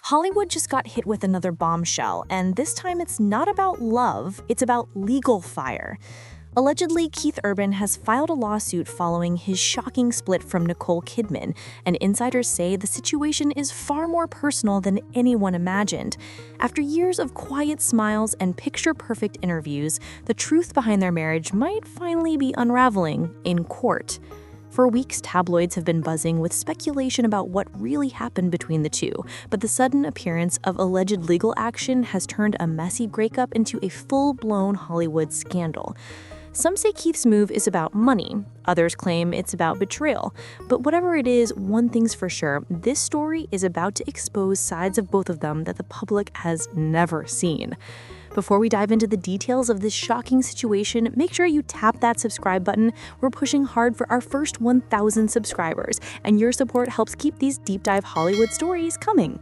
Hollywood just got hit with another bombshell, and this time it's not about love, it's about legal fire. Allegedly, Keith Urban has filed a lawsuit following his shocking split from Nicole Kidman, and insiders say the situation is far more personal than anyone imagined. After years of quiet smiles and picture-perfect interviews, the truth behind their marriage might finally be unraveling in court. For weeks, tabloids have been buzzing with speculation about what really happened between the two, but the sudden appearance of alleged legal action has turned a messy breakup into a full-blown Hollywood scandal. Some say Keith's move is about money, others claim it's about betrayal. But whatever it is, one thing's for sure, this story is about to expose sides of both of them that the public has never seen. Before we dive into the details of this shocking situation, make sure you tap that subscribe button. We're pushing hard for our first 1,000 subscribers, and your support helps keep these deep dive Hollywood stories coming.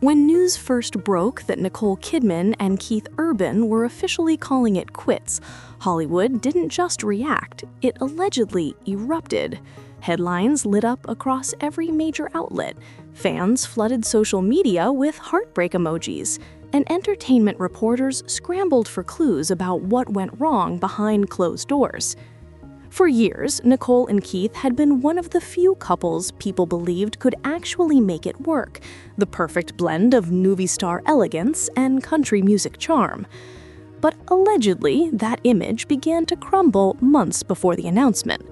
When news first broke that Nicole Kidman and Keith Urban were officially calling it quits, Hollywood didn't just react, it allegedly erupted. Headlines lit up across every major outlet. Fans flooded social media with heartbreak emojis, and entertainment reporters scrambled for clues about what went wrong behind closed doors. For years, Nicole and Keith had been one of the few couples people believed could actually make it work, the perfect blend of movie star elegance and country music charm. But allegedly, that image began to crumble months before the announcement.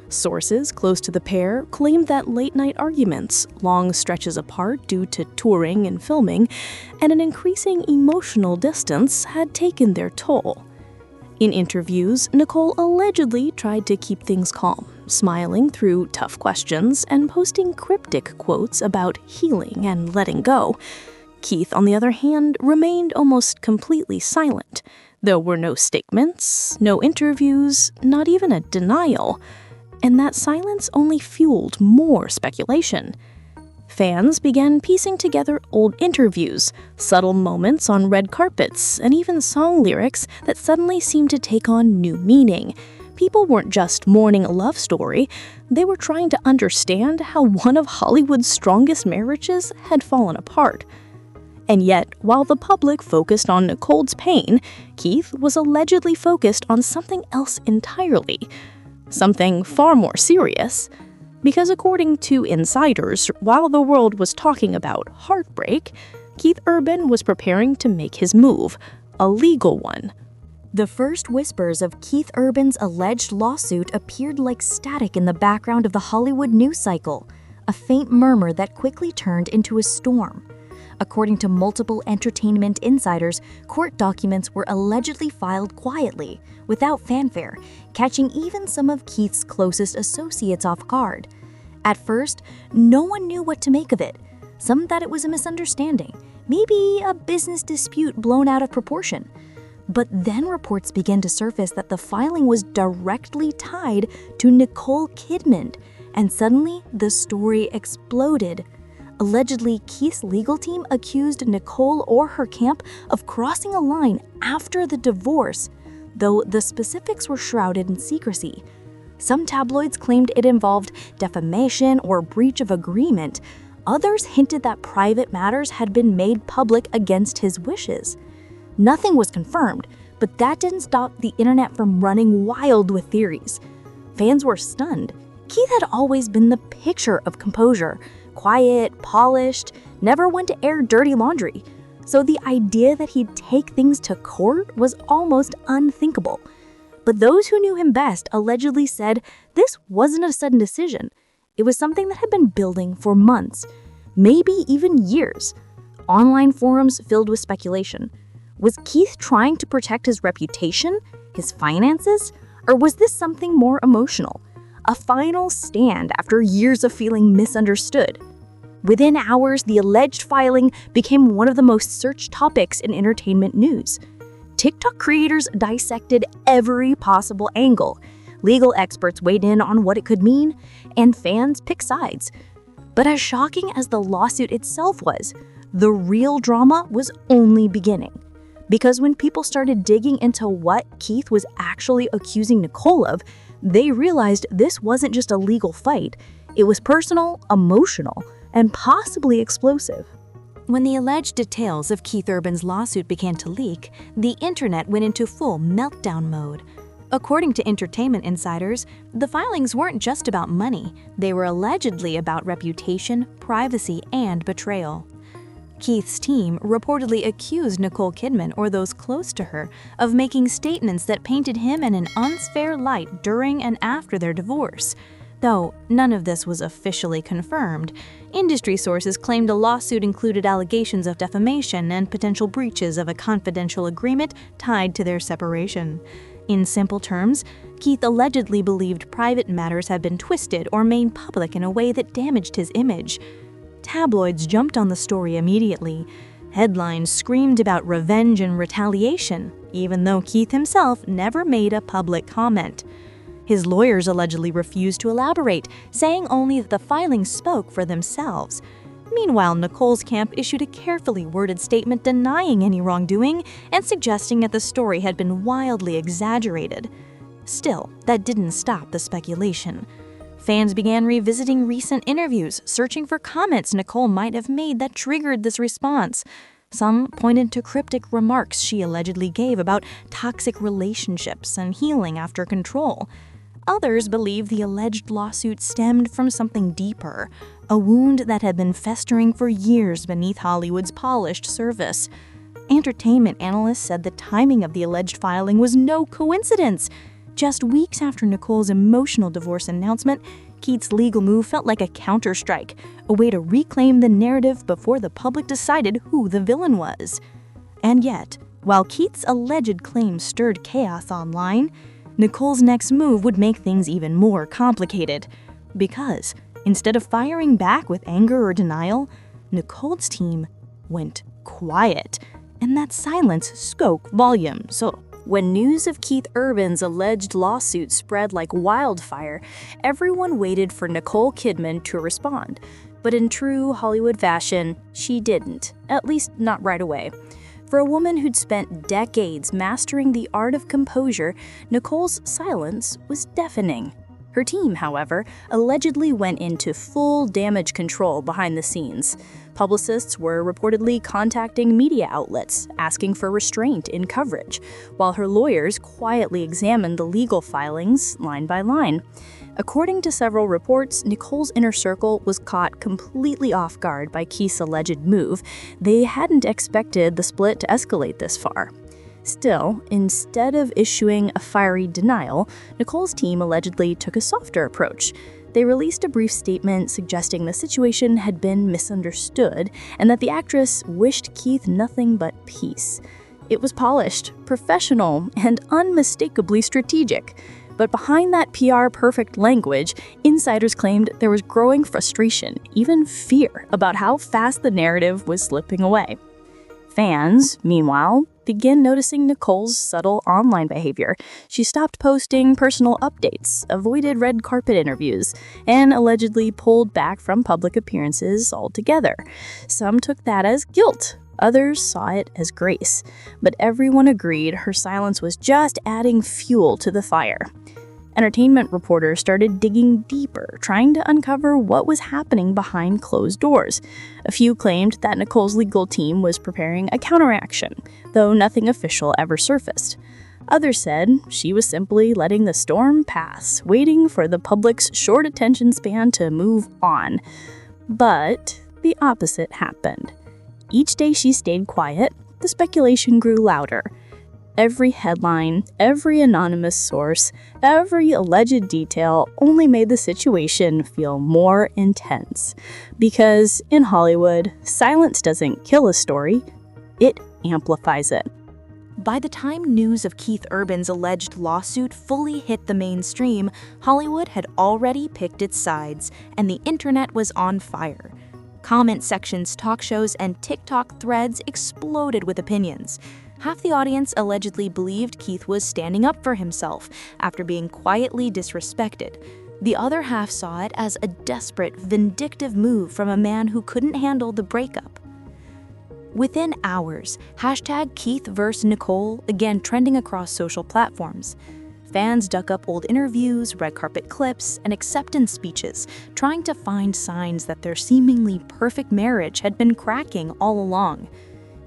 Sources close to the pair claimed that late-night arguments, long stretches apart due to touring and filming, and an increasing emotional distance had taken their toll. In interviews, Nicole allegedly tried to keep things calm, smiling through tough questions and posting cryptic quotes about healing and letting go. Keith, on the other hand, remained almost completely silent. There were no statements, no interviews, not even a denial. And that silence only fueled more speculation. Fans began piecing together old interviews, subtle moments on red carpets, and even song lyrics that suddenly seemed to take on new meaning. People weren't just mourning a love story, they were trying to understand how one of Hollywood's strongest marriages had fallen apart. And yet, while the public focused on Nicole's pain, Keith was allegedly focused on something else entirely. Something far more serious. Because according to insiders, while the world was talking about heartbreak, Keith Urban was preparing to make his move, a legal one. The first whispers of Keith Urban's alleged lawsuit appeared like static in the background of the Hollywood news cycle, a faint murmur that quickly turned into a storm. According to multiple entertainment insiders, court documents were allegedly filed quietly, without fanfare, catching even some of Keith's closest associates off guard. At first, no one knew what to make of it. Some thought it was a misunderstanding, maybe a business dispute blown out of proportion. But then reports began to surface that the filing was directly tied to Nicole Kidman, and suddenly the story exploded. Allegedly, Keith's legal team accused Nicole or her camp of crossing a line after the divorce, though the specifics were shrouded in secrecy. Some tabloids claimed it involved defamation or breach of agreement. Others hinted that private matters had been made public against his wishes. Nothing was confirmed, but that didn't stop the internet from running wild with theories. Fans were stunned. Keith had always been the picture of composure. Quiet, polished, never went to air dirty laundry. So the idea that he'd take things to court was almost unthinkable. But those who knew him best allegedly said this wasn't a sudden decision. It was something that had been building for months, maybe even years. Online forums filled with speculation. Was Keith trying to protect his reputation, his finances, or was this something more emotional? A final stand after years of feeling misunderstood. Within hours, the alleged filing became one of the most searched topics in entertainment news. TikTok creators dissected every possible angle. Legal experts weighed in on what it could mean, and fans picked sides. But as shocking as the lawsuit itself was, the real drama was only beginning. Because when people started digging into what Keith was actually accusing Nicole of, they realized this wasn't just a legal fight. It was personal, emotional, and possibly explosive. When the alleged details of Keith Urban's lawsuit began to leak, the internet went into full meltdown mode. According to entertainment insiders, the filings weren't just about money, they were allegedly about reputation, privacy, and betrayal. Keith's team reportedly accused Nicole Kidman or those close to her of making statements that painted him in an unfair light during and after their divorce. Though none of this was officially confirmed, industry sources claimed a lawsuit included allegations of defamation and potential breaches of a confidential agreement tied to their separation. In simple terms, Keith allegedly believed private matters had been twisted or made public in a way that damaged his image. Tabloids jumped on the story immediately. Headlines screamed about revenge and retaliation, even though Keith himself never made a public comment. His lawyers allegedly refused to elaborate, saying only that the filings spoke for themselves. Meanwhile, Nicole's camp issued a carefully worded statement denying any wrongdoing and suggesting that the story had been wildly exaggerated. Still, that didn't stop the speculation. Fans began revisiting recent interviews, searching for comments Nicole might have made that triggered this response. Some pointed to cryptic remarks she allegedly gave about toxic relationships and healing after control. Others believe the alleged lawsuit stemmed from something deeper, a wound that had been festering for years beneath Hollywood's polished surface. Entertainment analysts said the timing of the alleged filing was no coincidence. Just weeks after Nicole's emotional divorce announcement, Keith's legal move felt like a counterstrike, a way to reclaim the narrative before the public decided who the villain was. And yet, while Keith's alleged claims stirred chaos online, Nicole's next move would make things even more complicated. Because instead of firing back with anger or denial, Nicole's team went quiet, and that silence spoke volumes. So, when news of Keith Urban's alleged lawsuit spread like wildfire, everyone waited for Nicole Kidman to respond. But in true Hollywood fashion, she didn't, at least not right away. For a woman who'd spent decades mastering the art of composure, Nicole's silence was deafening. Her team, however, allegedly went into full damage control behind the scenes. Publicists were reportedly contacting media outlets, asking for restraint in coverage, while her lawyers quietly examined the legal filings line by line. According to several reports, Nicole's inner circle was caught completely off guard by Keith's alleged move. They hadn't expected the split to escalate this far. Still, instead of issuing a fiery denial, Nicole's team allegedly took a softer approach. They released a brief statement suggesting the situation had been misunderstood and that the actress wished Keith nothing but peace. It was polished, professional, and unmistakably strategic. But behind that PR-perfect language, insiders claimed there was growing frustration, even fear, about how fast the narrative was slipping away. Fans, meanwhile, began noticing Nicole's subtle online behavior. She stopped posting personal updates, avoided red carpet interviews, and allegedly pulled back from public appearances altogether. Some took that as guilt. Others saw it as grace. But everyone agreed her silence was just adding fuel to the fire. Entertainment reporters started digging deeper, trying to uncover what was happening behind closed doors. A few claimed that Nicole's legal team was preparing a counteraction, though nothing official ever surfaced. Others said she was simply letting the storm pass, waiting for the public's short attention span to move on. But the opposite happened. Each day she stayed quiet, the speculation grew louder. Every headline, every anonymous source, every alleged detail only made the situation feel more intense. Because in Hollywood, silence doesn't kill a story, it amplifies it. By the time news of Keith Urban's alleged lawsuit fully hit the mainstream, Hollywood had already picked its sides, and the internet was on fire. Comment sections, talk shows, and TikTok threads exploded with opinions. Half the audience allegedly believed Keith was standing up for himself after being quietly disrespected. The other half saw it as a desperate, vindictive move from a man who couldn't handle the breakup. Within hours, #KeithVsNicole began trending across social platforms. Fans dug up old interviews, red carpet clips, and acceptance speeches, trying to find signs that their seemingly perfect marriage had been cracking all along.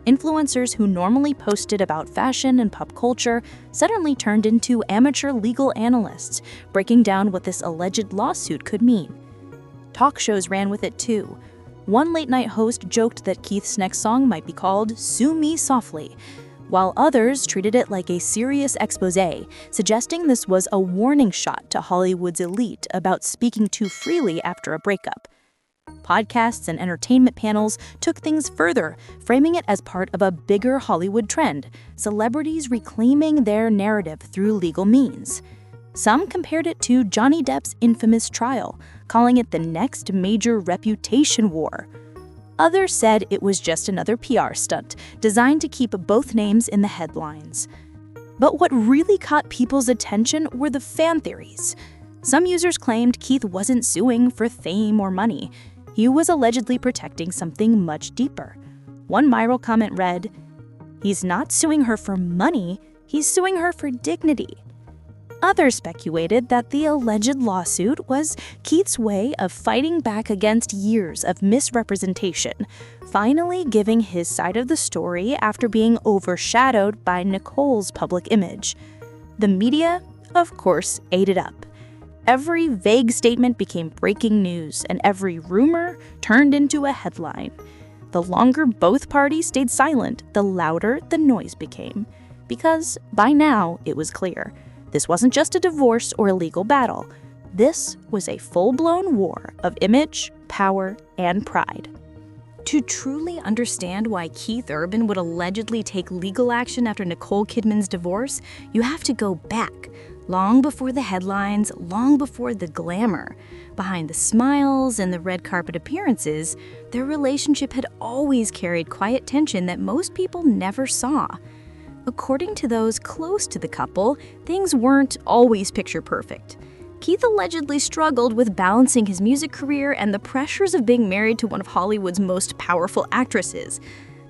Influencers who normally posted about fashion and pop culture suddenly turned into amateur legal analysts, breaking down what this alleged lawsuit could mean. Talk shows ran with it too. One late-night host joked that Keith's next song might be called "Sue Me Softly," while others treated it like a serious exposé, suggesting this was a warning shot to Hollywood's elite about speaking too freely after a breakup. Podcasts and entertainment panels took things further, framing it as part of a bigger Hollywood trend, celebrities reclaiming their narrative through legal means. Some compared it to Johnny Depp's infamous trial, calling it the next major reputation war. Others said it was just another PR stunt, designed to keep both names in the headlines. But what really caught people's attention were the fan theories. Some users claimed Keith wasn't suing for fame or money. He was allegedly protecting something much deeper. One viral comment read, "He's not suing her for money, he's suing her for dignity." Others speculated that the alleged lawsuit was Keith's way of fighting back against years of misrepresentation, finally giving his side of the story after being overshadowed by Nicole's public image. The media, of course, ate it up. Every vague statement became breaking news, and every rumor turned into a headline. The longer both parties stayed silent, the louder the noise became. Because by now, it was clear. This wasn't just a divorce or a legal battle. This was a full-blown war of image, power, and pride. To truly understand why Keith Urban would allegedly take legal action after Nicole Kidman's divorce, you have to go back, long before the headlines, long before the glamour. Behind the smiles and the red carpet appearances, their relationship had always carried quiet tension that most people never saw. According to those close to the couple, things weren't always picture perfect. Keith allegedly struggled with balancing his music career and the pressures of being married to one of Hollywood's most powerful actresses.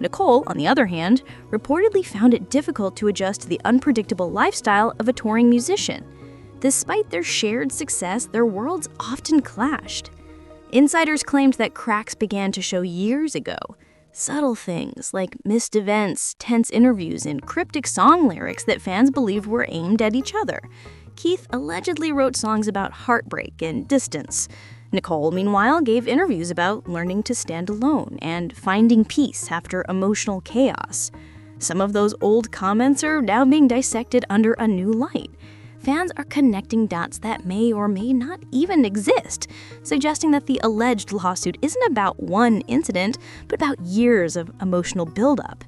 Nicole, on the other hand, reportedly found it difficult to adjust to the unpredictable lifestyle of a touring musician. Despite their shared success, their worlds often clashed. Insiders claimed that cracks began to show years ago. Subtle things like missed events, tense interviews, and cryptic song lyrics that fans believed were aimed at each other. Keith allegedly wrote songs about heartbreak and distance. Nicole, meanwhile, gave interviews about learning to stand alone and finding peace after emotional chaos. Some of those old comments are now being dissected under a new light. Fans are connecting dots that may or may not even exist, suggesting that the alleged lawsuit isn't about one incident, but about years of emotional buildup.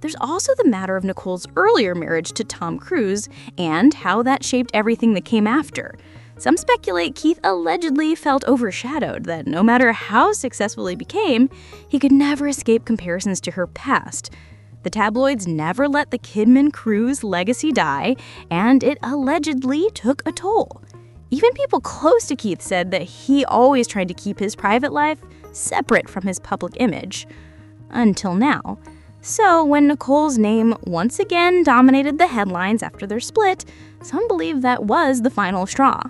There's also the matter of Nicole's earlier marriage to Tom Cruise and how that shaped everything that came after. Some speculate Keith allegedly felt overshadowed, that no matter how successful he became, he could never escape comparisons to her past. The tabloids never let the Kidman-Cruise legacy die, and it allegedly took a toll. Even people close to Keith said that he always tried to keep his private life separate from his public image. Until now. So, when Nicole's name once again dominated the headlines after their split, some believe that was the final straw.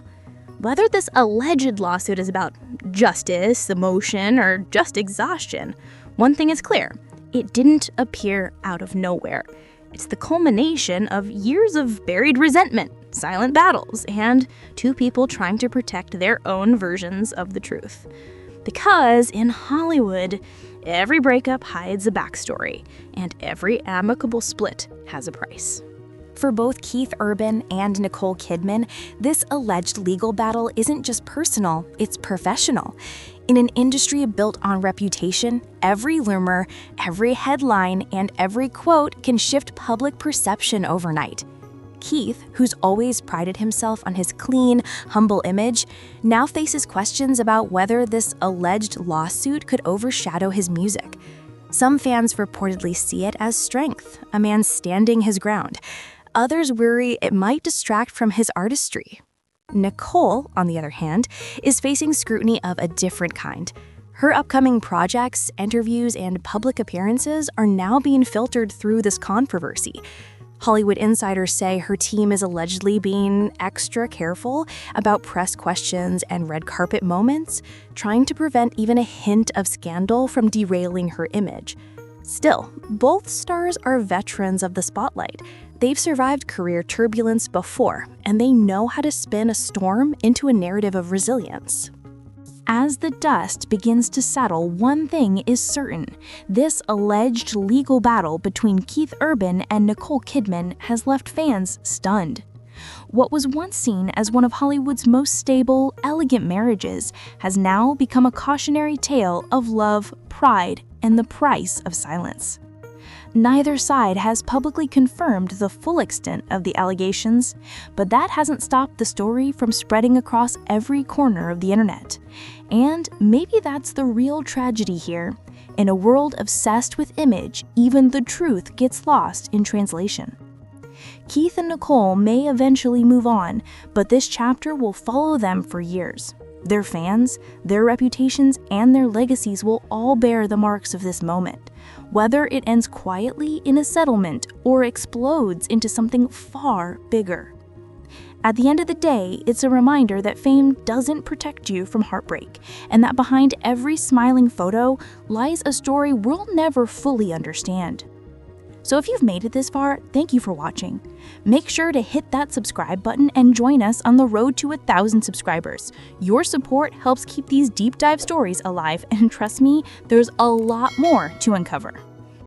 Whether this alleged lawsuit is about justice, emotion, or just exhaustion, one thing is clear. It didn't appear out of nowhere. It's the culmination of years of buried resentment, silent battles, and two people trying to protect their own versions of the truth. Because in Hollywood, every breakup hides a backstory, and every amicable split has a price. For both Keith Urban and Nicole Kidman, this alleged legal battle isn't just personal, it's professional. In an industry built on reputation, every rumor, every headline, and every quote can shift public perception overnight. Keith, who's always prided himself on his clean, humble image, now faces questions about whether this alleged lawsuit could overshadow his music. Some fans reportedly see it as strength, a man standing his ground. Others worry it might distract from his artistry. Nicole, on the other hand, is facing scrutiny of a different kind. Her upcoming projects, interviews, and public appearances are now being filtered through this controversy. Hollywood insiders say her team is allegedly being extra careful about press questions and red carpet moments, trying to prevent even a hint of scandal from derailing her image. Still, both stars are veterans of the spotlight. They've survived career turbulence before, and they know how to spin a storm into a narrative of resilience. As the dust begins to settle, one thing is certain. This alleged legal battle between Keith Urban and Nicole Kidman has left fans stunned. What was once seen as one of Hollywood's most stable, elegant marriages has now become a cautionary tale of love, pride, and the price of silence. Neither side has publicly confirmed the full extent of the allegations, but that hasn't stopped the story from spreading across every corner of the internet. And maybe that's the real tragedy here. In a world obsessed with image, even the truth gets lost in translation. Keith and Nicole may eventually move on, but this chapter will follow them for years. Their fans, their reputations, and their legacies will all bear the marks of this moment, whether it ends quietly in a settlement or explodes into something far bigger. At the end of the day, it's a reminder that fame doesn't protect you from heartbreak, and that behind every smiling photo lies a story we'll never fully understand. So if you've made it this far, thank you for watching. Make sure to hit that subscribe button and join us on the road to 1,000 subscribers. Your support helps keep these deep dive stories alive, and trust me, there's a lot more to uncover.